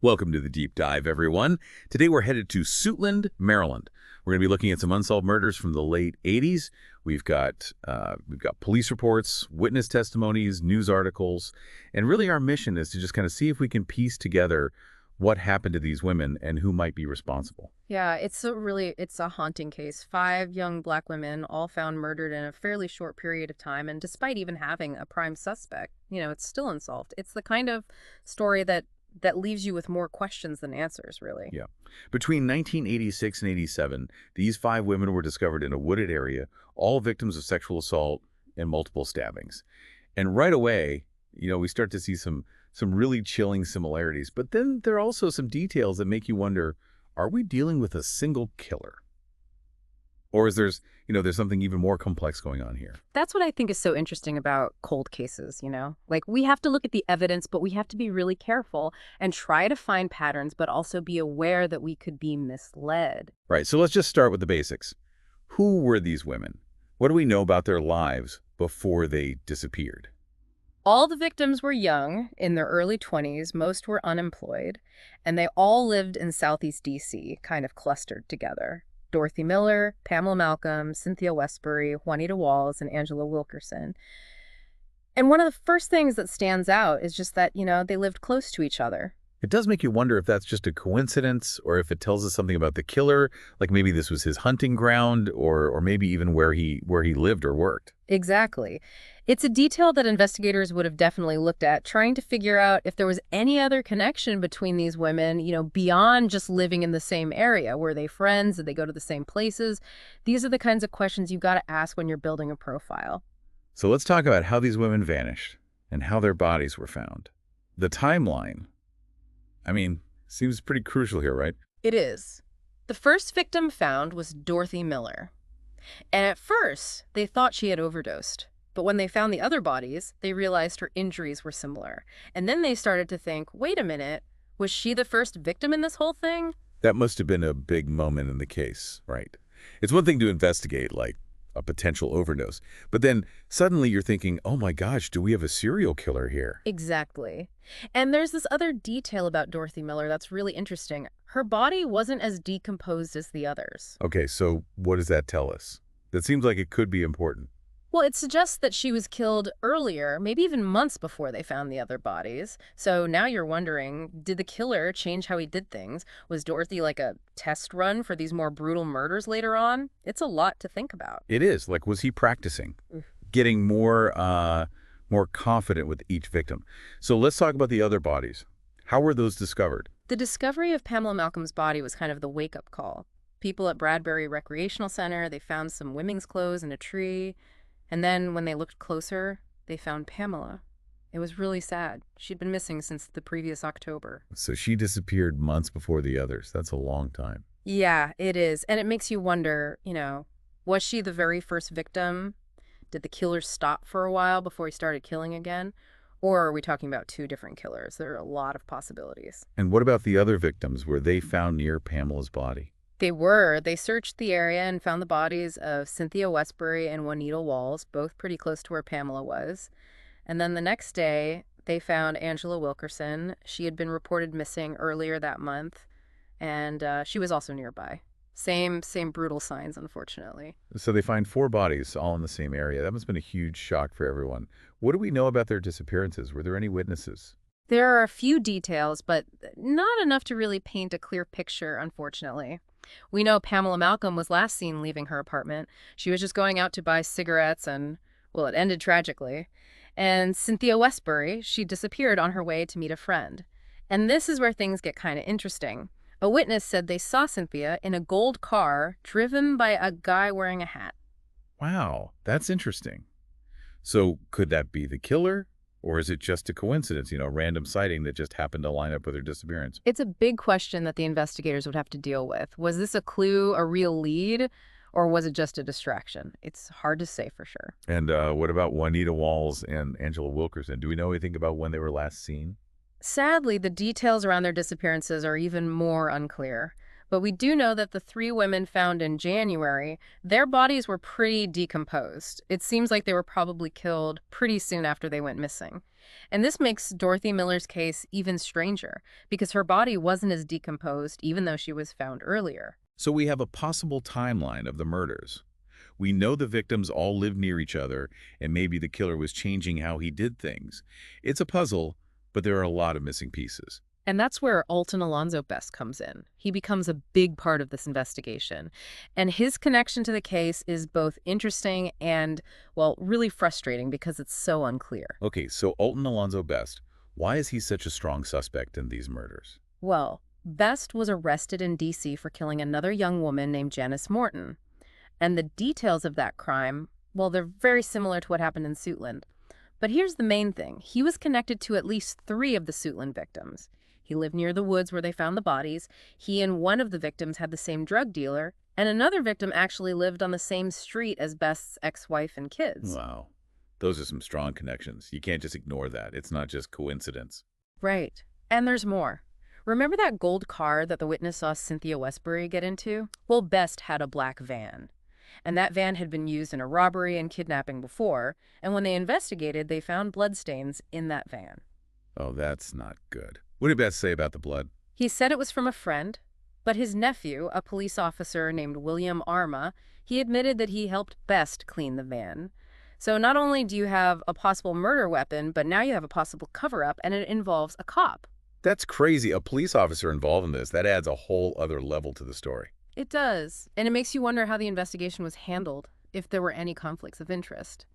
Welcome to the Deep Dive, everyone. Today we're headed to Suitland, Maryland. We're going to be looking at some unsolved murders from the late 80s. We've got police reports, witness testimonies, news articles, and really our mission is to just kind of see if we can piece together what happened to these women and who might be responsible. Yeah, it's a haunting case. Five young black women all found murdered in a fairly short period of time, and despite even having a prime suspect, it's still unsolved. It's the kind of story that leaves you with more questions than answers, really. Yeah. Between 1986 and 87, these five women were discovered in a wooded area, all victims of sexual assault and multiple stabbings. And right away, we start to see some really chilling similarities. But then there are also some details that make you wonder, are we dealing with a single killer? Or there's something even more complex going on here? That's what I think is so interesting about cold cases. Like, we have to look at the evidence, but we have to be really careful and try to find patterns, but also be aware that we could be misled. Right, so let's just start with the basics. Who were these women? What do we know about their lives before they disappeared? All the victims were young, in their early 20s, most were unemployed, and they all lived in Southeast D.C., kind of clustered together. Dorothy Miller, Pamela Malcolm, Cynthia Westbury, Juanita Walls, and Angela Wilkerson. And one of the first things that stands out is just that, they lived close to each other. It does make you wonder if that's just a coincidence or if it tells us something about the killer, like maybe this was his hunting ground or maybe even where he lived or worked. Exactly. It's a detail that investigators would have definitely looked at, trying to figure out if there was any other connection between these women, beyond just living in the same area. Were they friends? Did they go to the same places? These are the kinds of questions you've got to ask when you're building a profile. So let's talk about how these women vanished and how their bodies were found. The timeline, seems pretty crucial here, right? It is. The first victim found was Dorothy Miller. And at first, they thought she had overdosed. But when they found the other bodies, they realized her injuries were similar. And then they started to think, wait a minute, was she the first victim in this whole thing? That must have been a big moment in the case, right? It's one thing to investigate, like a potential overdose. But then suddenly you're thinking, oh my gosh, do we have a serial killer here? Exactly. And there's this other detail about Dorothy Miller that's really interesting. Her body wasn't as decomposed as the others. Okay, so what does that tell us? That seems like it could be important. Well, it suggests that she was killed earlier, maybe even months before they found the other bodies. So now you're wondering, did the killer change how he did things? Was Dorothy like a test run for these more brutal murders later on? It's a lot to think about. It is. Like, was he practicing? Mm. Getting more confident with each victim. So let's talk about the other bodies. How were those discovered? The discovery of Pamela Malcolm's body was kind of the wake-up call. People at Bradbury Recreational Center, they found some women's clothes in a tree. And then when they looked closer, they found Pamela. It was really sad. She'd been missing since the previous October. So she disappeared months before the others. That's a long time. Yeah, it is. And it makes you wonder, was she the very first victim? Did the killer stop for a while before he started killing again? Or are we talking about two different killers? There are a lot of possibilities. And what about the other victims? Were they found near Pamela's body? They were. They searched the area and found the bodies of Cynthia Westbury and Juanita Walls, both pretty close to where Pamela was. And then the next day, they found Angela Wilkerson. She had been reported missing earlier that month, and she was also nearby. Same brutal signs, unfortunately. So they find four bodies all in the same area. That must have been a huge shock for everyone. What do we know about their disappearances? Were there any witnesses? There are a few details, but not enough to really paint a clear picture, unfortunately. We know Pamela Malcolm was last seen leaving her apartment. She was just going out to buy cigarettes and, well, it ended tragically. And Cynthia Westbury, she disappeared on her way to meet a friend. And this is where things get kind of interesting. A witness said they saw Cynthia in a gold car driven by a guy wearing a hat. Wow, that's interesting. So could that be the killer? Or is it just a coincidence, a random sighting that just happened to line up with her disappearance? It's a big question that the investigators would have to deal with. Was this a clue, a real lead, or was it just a distraction? It's hard to say for sure. And what about Juanita Walls and Angela Wilkerson? Do we know anything about when they were last seen? Sadly, the details around their disappearances are even more unclear. But we do know that the three women found in January, their bodies were pretty decomposed. It seems like they were probably killed pretty soon after they went missing. And this makes Dorothy Miller's case even stranger, because her body wasn't as decomposed even though she was found earlier. So we have a possible timeline of the murders. We know the victims all lived near each other, and maybe the killer was changing how he did things. It's a puzzle, but there are a lot of missing pieces. And that's where Alton Alonzo Best comes in. He becomes a big part of this investigation. And his connection to the case is both interesting and, well, really frustrating because it's so unclear. Okay, so Alton Alonzo Best, why is he such a strong suspect in these murders? Well, Best was arrested in D.C. for killing another young woman named Janice Morton. And the details of that crime, well, they're very similar to what happened in Suitland. But here's the main thing. He was connected to at least 3 of the Suitland victims. He lived near the woods where they found the bodies. He and one of the victims had the same drug dealer, and another victim actually lived on the same street as Best's ex-wife and kids. Wow, those are some strong connections. You can't just ignore that. It's not just coincidence. Right. And there's more. Remember that gold car that the witness saw Cynthia Westbury get into? Well, Best had a black van. And that van had been used in a robbery and kidnapping before, and when they investigated, they found bloodstains in that van. Oh, that's not good. What did Best say about the blood? He said it was from a friend, but his nephew, a police officer named William Arma, he admitted that he helped Best clean the van. So not only do you have a possible murder weapon, but now you have a possible cover-up, and it involves a cop. That's crazy. A police officer involved in this. That adds a whole other level to the story. It does, and it makes you wonder how the investigation was handled, if there were any conflicts of interest.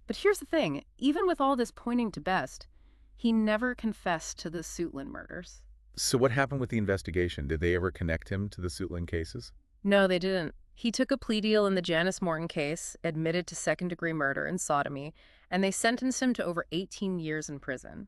But here's the thing, even with all this pointing to Best, he never confessed to the Suitland murders. So what happened with the investigation? Did they ever connect him to the Suitland cases? No, they didn't. He took a plea deal in the Janice Morton case, admitted to second-degree murder and sodomy, and they sentenced him to over 18 years in prison.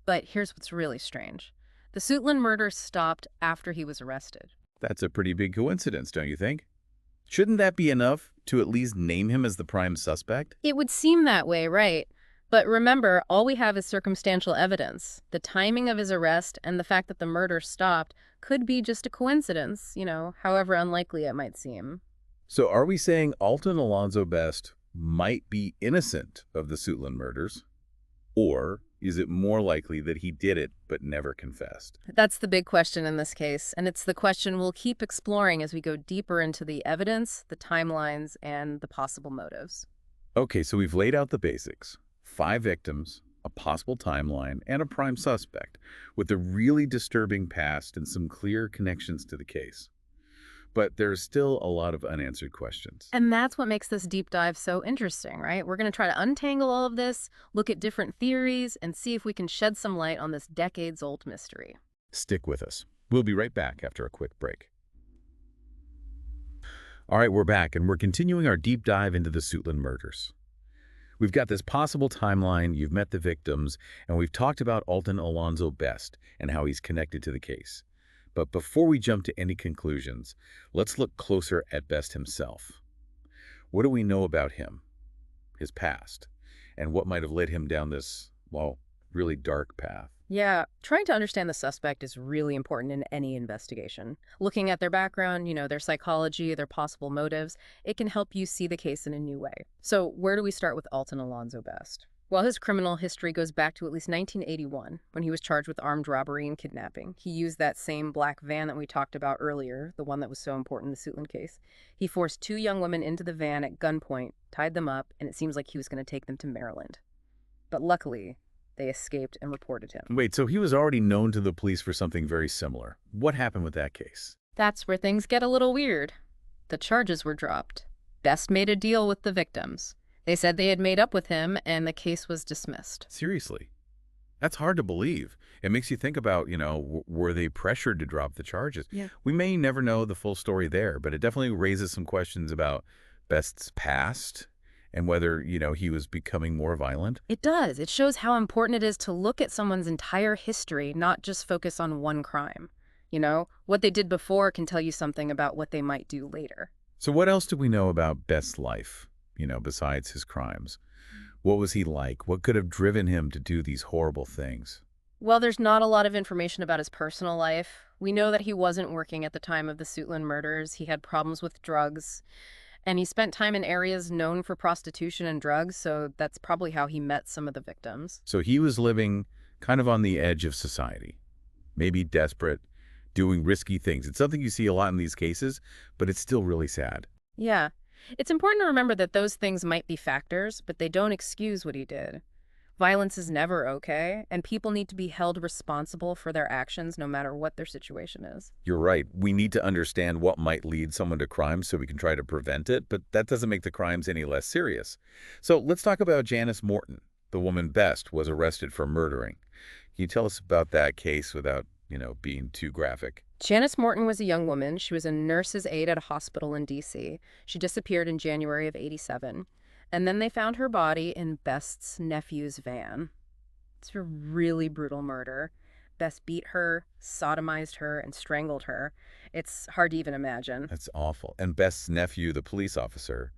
But here's what's really strange. The Suitland murders stopped after he was arrested. That's a pretty big coincidence, don't you think? Shouldn't that be enough to at least name him as the prime suspect? It would seem that way, right? But remember, all we have is circumstantial evidence. The timing of his arrest and the fact that the murder stopped could be just a coincidence, however unlikely it might seem. So are we saying Alton Alonzo Best might be innocent of the Suitland murders? Or is it more likely that he did it but never confessed? That's the big question in this case, and it's the question we'll keep exploring as we go deeper into the evidence, the timelines, and the possible motives. Okay, so we've laid out the basics. 5 victims, a possible timeline, and a prime suspect, with a really disturbing past and some clear connections to the case. But there's still a lot of unanswered questions. And that's what makes this deep dive so interesting, right? We're going to try to untangle all of this, look at different theories, and see if we can shed some light on this decades-old mystery. Stick with us. We'll be right back after a quick break. All right, we're back, and we're continuing our deep dive into the Suitland murders. We've got this possible timeline, you've met the victims, and we've talked about Alton Alonzo Best and how he's connected to the case. But before we jump to any conclusions, let's look closer at Best himself. What do we know about him, his past, and what might have led him down this, well, really dark path? Yeah, trying to understand the suspect is really important in any investigation. Looking at their background, their psychology, their possible motives, it can help you see the case in a new way. So where do we start with Alton Alonzo Best? Well, his criminal history goes back to at least 1981, when he was charged with armed robbery and kidnapping. He used that same black van that we talked about earlier, the one that was so important in the Suitland case. He forced 2 young women into the van at gunpoint, tied them up, and it seems like he was going to take them to Maryland. But luckily, they escaped and reported him. Wait, so he was already known to the police for something very similar. What happened with that case? That's where things get a little weird. The charges were dropped. Best made a deal with the victims. They said they had made up with him, and the case was dismissed. Seriously? That's hard to believe. It makes you think about, were they pressured to drop the charges? Yeah. We may never know the full story there, but it definitely raises some questions about Best's past and whether, he was becoming more violent. It does. It shows how important it is to look at someone's entire history, not just focus on one crime. What they did before can tell you something about what they might do later. So what else do we know about Best's life, besides his crimes? What was he like? What could have driven him to do these horrible things? Well, there's not a lot of information about his personal life. We know that he wasn't working at the time of the Suitland murders. He had problems with drugs, and he spent time in areas known for prostitution and drugs, so that's probably how he met some of the victims. So he was living kind of on the edge of society, maybe desperate, doing risky things. It's something you see a lot in these cases, but it's still really sad. Yeah. It's important to remember that those things might be factors, but they don't excuse what he did. Violence is never okay, and people need to be held responsible for their actions no matter what their situation is. You're right. We need to understand what might lead someone to crime so we can try to prevent it, but that doesn't make the crimes any less serious. So let's talk about Janice Morton. The woman Best was arrested for murdering. Can you tell us about that case without, being too graphic? Janice Morton was a young woman. She was a nurse's aide at a hospital in D.C. She disappeared in January of '87. And then they found her body in Best's nephew's van. It's a really brutal murder. Best beat her, sodomized her, and strangled her. It's hard to even imagine. That's awful. And Best's nephew, the police officer,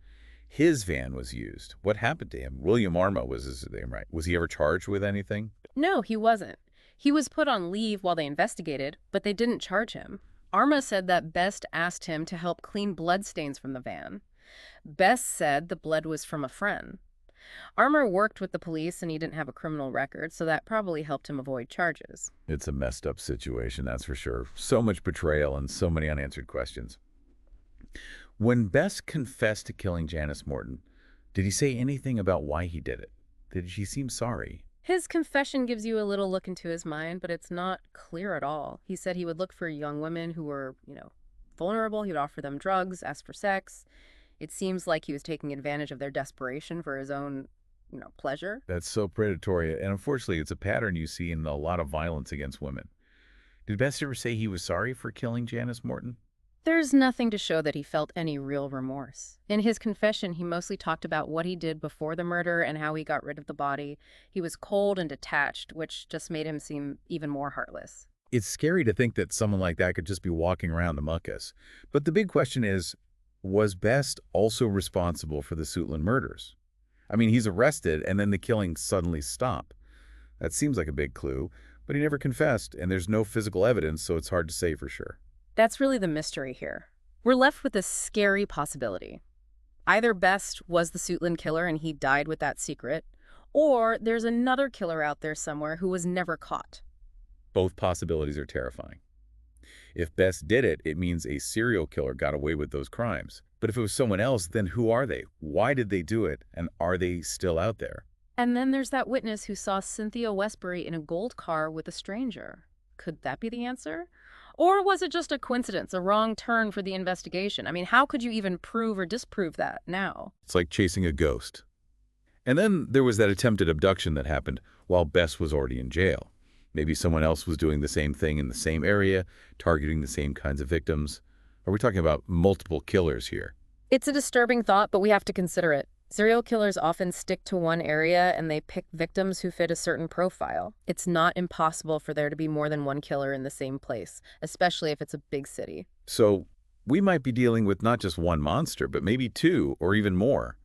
his van was used. What happened to him? William Arma was his name, right? Was he ever charged with anything? No, he wasn't. He was put on leave while they investigated, but they didn't charge him. Arma said that Best asked him to help clean bloodstains from the van. Best said the blood was from a friend. Armour worked with the police and he didn't have a criminal record, so that probably helped him avoid charges. It's a messed up situation, that's for sure. So much betrayal and so many unanswered questions. When Best confessed to killing Janice Morton, did he say anything about why he did it? Did he seem sorry? His confession gives you a little look into his mind, but it's not clear at all. He said he would look for young women who were, vulnerable. He would offer them drugs, ask for sex. It seems like he was taking advantage of their desperation for his own, pleasure. That's so predatory, and unfortunately, it's a pattern you see in a lot of violence against women. Did Best ever say he was sorry for killing Janice Morton? There's nothing to show that he felt any real remorse. In his confession, he mostly talked about what he did before the murder and how he got rid of the body. He was cold and detached, which just made him seem even more heartless. It's scary to think that someone like that could just be walking around among us. But the big question is, was Best also responsible for the Suitland murders? I mean, he's arrested and then the killings suddenly stop. That seems like a big clue, but he never confessed and there's no physical evidence, so it's hard to say for sure. That's really the mystery here. We're left with this scary possibility. Either Best was the Suitland killer and he died with that secret, or there's another killer out there somewhere who was never caught. Both possibilities are terrifying. If Best did it, it means a serial killer got away with those crimes. But if it was someone else, then who are they? Why did they do it? And are they still out there? And then there's that witness who saw Cynthia Westbury in a gold car with a stranger. Could that be the answer? Or was it just a coincidence, a wrong turn for the investigation? I mean, how could you even prove or disprove that now? It's like chasing a ghost. And then there was that attempted abduction that happened while Bess was already in jail. Maybe someone else was doing the same thing in the same area, targeting the same kinds of victims. Are we talking about multiple killers here? It's a disturbing thought, but we have to consider it. Serial killers often stick to one area and they pick victims who fit a certain profile. It's not impossible for there to be more than one killer in the same place, especially if it's a big city. So we might be dealing with not just one monster, but maybe two or even more.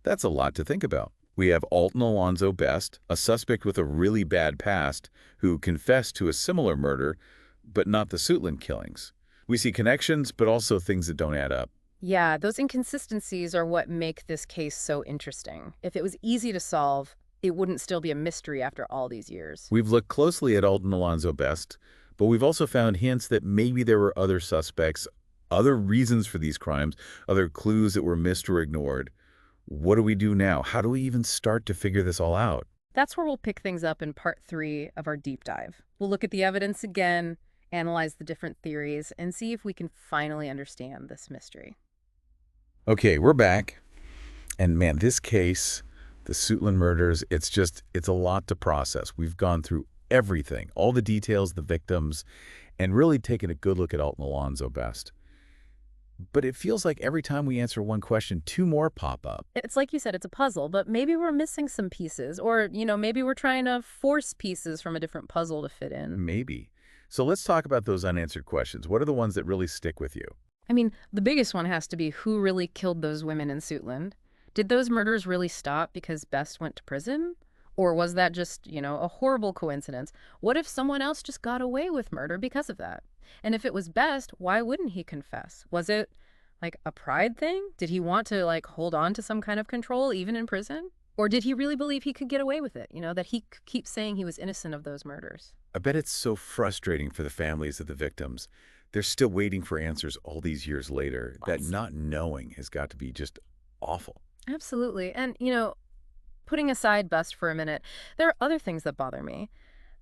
That's a lot to think about. We have Alton Alonzo Best, a suspect with a really bad past, who confessed to a similar murder, but not the Suitland killings. We see connections, but also things that don't add up. Yeah, those inconsistencies are what make this case so interesting. If it was easy to solve, it wouldn't still be a mystery after all these years. We've looked closely at Alton Alonzo Best, but we've also found hints that maybe there were other suspects, other reasons for these crimes, other clues that were missed or ignored. What do we do now? How do we even start to figure this all out? That's where we'll pick things up in part 3 of our deep dive. We'll look at the evidence again, analyze the different theories, and see if we can finally understand this mystery. Okay, we're back. And man, this case, the Suitland murders, it's a lot to process. We've gone through everything, all the details, the victims, and really taken a good look at Alton Alonzo Best. But it feels like every time we answer one question, two more pop up. It's like you said, it's a puzzle, but maybe we're missing some pieces, or, maybe we're trying to force pieces from a different puzzle to fit in. Maybe. So let's talk about those unanswered questions. What are the ones that really stick with you? I mean, the biggest one has to be who really killed those women in Suitland. Did those murders really stop because Best went to prison? Or was that just, a horrible coincidence? What if someone else just got away with murder because of that? And if it was Best, why wouldn't he confess? Was it like a pride thing? Did he want to like hold on to some kind of control even in prison? Or did he really believe he could get away with it? That he could keep saying he was innocent of those murders? I bet it's so frustrating for the families of the victims. They're still waiting for answers all these years later. That Lots. not knowing has got to be just awful. Absolutely. And, putting aside Best for a minute, there are other things that bother me.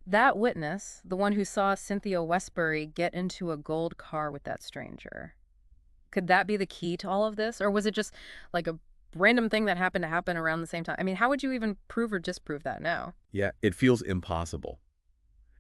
That witness, the one who saw Cynthia Westbury get into a gold car with that stranger, could that be the key to all of this? Or was it just like a random thing that happened to happen around the same time? I mean, how would you even prove or disprove that now? Yeah, it feels impossible.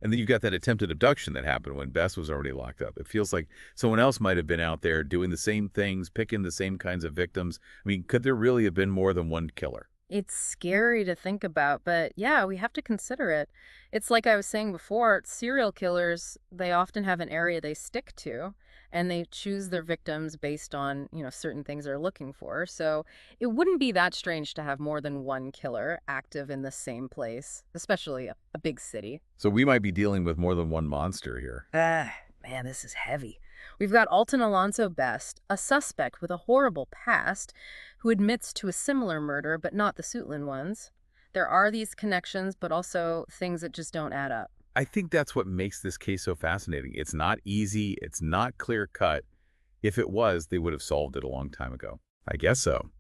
And then you've got that attempted abduction that happened when Bess was already locked up. It feels like someone else might have been out there doing the same things, picking the same kinds of victims. I mean, could there really have been more than one killer? It's scary to think about, but yeah, we have to consider it. It's like I was saying before, serial killers, they often have an area they stick to, and they choose their victims based on, certain things they're looking for. So it wouldn't be that strange to have more than one killer active in the same place, especially a big city. So we might be dealing with more than one monster here. Ah, man, this is heavy. We've got Alton Alonso Best, a suspect with a horrible past, who admits to a similar murder, but not the Suitland ones. There are these connections, but also things that just don't add up. I think that's what makes this case so fascinating. It's not easy. It's not clear-cut. If it was, they would have solved it a long time ago. I guess so.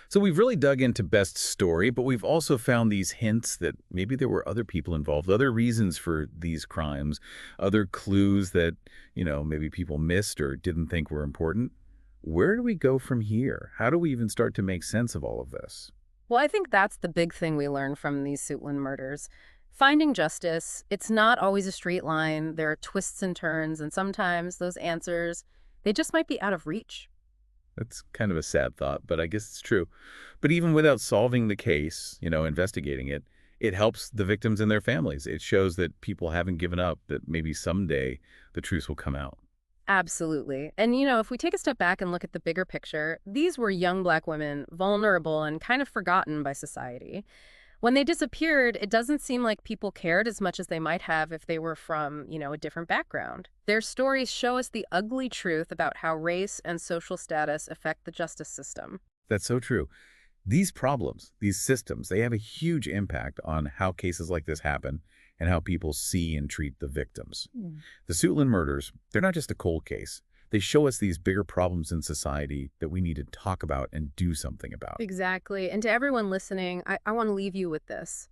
So we've really dug into Best's story, but we've also found these hints that maybe there were other people involved, other reasons for these crimes, other clues that, maybe people missed or didn't think were important. Where do we go from here? How do we even start to make sense of all of this? Well, I think that's the big thing we learn from these Suitland murders. Finding justice, it's not always a straight line. There are twists and turns, and sometimes those answers, they just might be out of reach. That's kind of a sad thought, but I guess it's true. But even without solving the case, investigating it, it helps the victims and their families. It shows that people haven't given up, that maybe someday the truth will come out. Absolutely. And, if we take a step back and look at the bigger picture, these were young Black women, vulnerable and kind of forgotten by society. When they disappeared, it doesn't seem like people cared as much as they might have if they were from, a different background. Their stories show us the ugly truth about how race and social status affect the justice system. That's so true. These problems, these systems, they have a huge impact on how cases like this happen and how people see and treat the victims. Mm. The Suitland murders, they're not just a cold case. They show us these bigger problems in society that we need to talk about and do something about. Exactly. And to everyone listening, I want to leave you with this.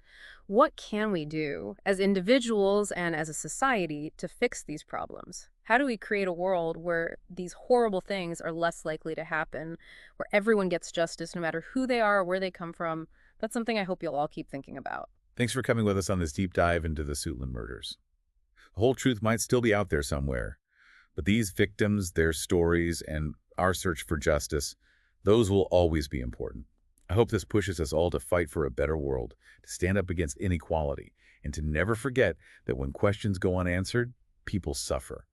What can we do as individuals and as a society to fix these problems? How do we create a world where these horrible things are less likely to happen, where everyone gets justice no matter who they are or where they come from? That's something I hope you'll all keep thinking about. Thanks for coming with us on this deep dive into the Suitland murders. The whole truth might still be out there somewhere, but these victims, their stories, and our search for justice, those will always be important. I hope this pushes us all to fight for a better world, to stand up against inequality, and to never forget that when questions go unanswered, people suffer.